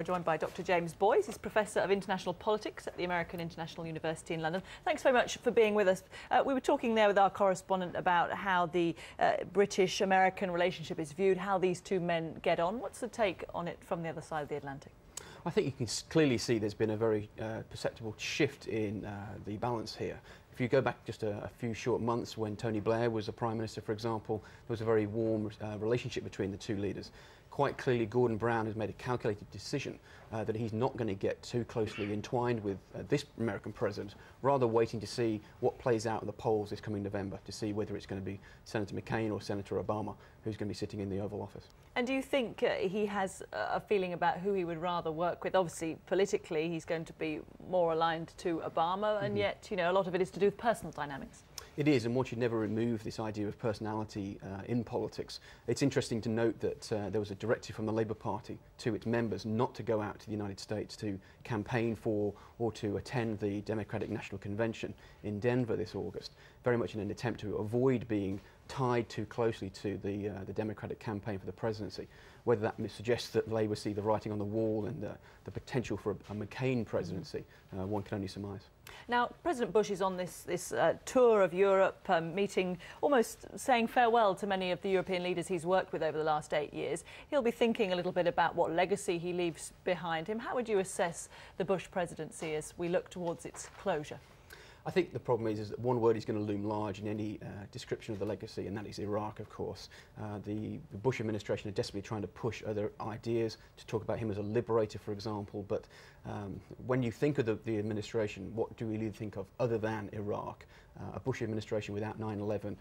We're joined by Dr. James Boyes. He's Professor of International Politics at the American International University in London. Thanks very much for being with us. We were talking there with our correspondent about how the British-American relationship is viewed, how these two men get on. What's the take on it from the other side of the Atlantic? I think you can clearly see there's been a very perceptible shift in the balance here. If you go back just a few short months when Tony Blair was the Prime Minister, for example, there was a very warm relationship between the two leaders. Quite clearly, Gordon Brown has made a calculated decision that he's not going to get too closely entwined with this American president, rather waiting to see what plays out in the polls this coming November, to see whether it's going to be Senator McCain or Senator Obama who's going to be sitting in the Oval Office. And do you think he has a feeling about who he would rather work with? Obviously, politically, he's going to be more aligned to Obama, and yet, you know, a lot of it is to do with personal dynamics. It is, and one should never remove this idea of personality in politics. It's interesting to note that there was a directive from the Labour Party to its members not to go out to the United States to campaign for or to attend the Democratic National Convention in Denver this August, very much in an attempt to avoid being tied too closely to the Democratic campaign for the presidency. Whether that suggests that Labour see the writing on the wall and the potential for a McCain presidency, one can only surmise. Now, President Bush is on this tour of Europe, meeting, almost saying farewell to many of the European leaders he's worked with over the last 8 years. He'll be thinking a little bit about what legacy he leaves behind him. How would you assess the Bush presidency as we look towards its closure? I think the problem is that one word is going to loom large in any description of the legacy, and that is Iraq, of course. The Bush administration are desperately trying to push other ideas, to talk about him as a liberator, for example, but when you think of the administration, what do we really think of other than Iraq? A Bush administration without 9/11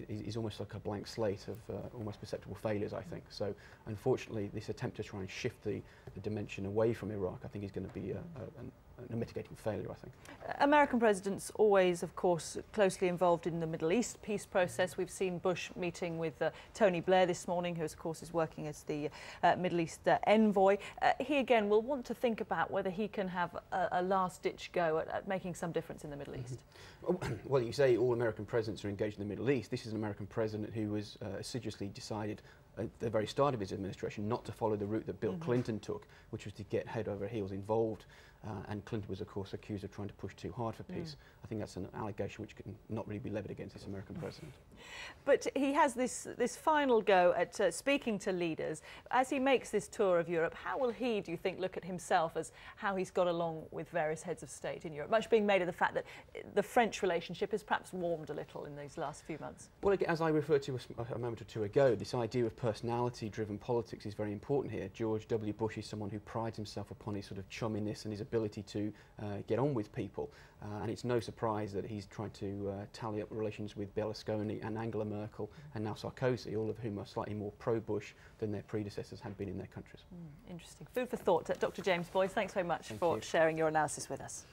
is almost like a blank slate of almost perceptible failures, I think. So, unfortunately, this attempt to try and shift the dimension away from Iraq, I think, is going to be a mitigating failure, I think. American presidents always, of course, closely involved in the Middle East peace process. We've seen Bush meeting with Tony Blair this morning, who, of course, is working as the Middle East envoy. He, again, will want to think about whether he can have a last-ditch go at making some difference in the Middle East. Well, you say all American presidents are engaged in the Middle East. This is an American president who was assiduously decided at the very start of his administration not to follow the route that Bill Clinton took, which was to get head over heels involved. And Clinton was, of course, accused of trying to push too hard for peace. I think that's an allegation which can not really be levied against this American president. But he has this final go at speaking to leaders. As he makes this tour of Europe, how will he, do you think, look at himself as how he's got along with various heads of state in Europe? Much being made of the fact that the French relationship has perhaps warmed a little in these last few months. Well, as I referred to a moment or two ago, this idea of personality-driven politics is very important here. George W. Bush is someone who prides himself upon his sort of chumminess and his ability to get on with people. And it's no surprise that he's tried to tally up relations with Berlusconi and Angela Merkel and now Sarkozy, all of whom are slightly more pro-Bush than their predecessors had been in their countries. Interesting. Food for thought. Dr. James Boyes, thanks very much for sharing your analysis with us.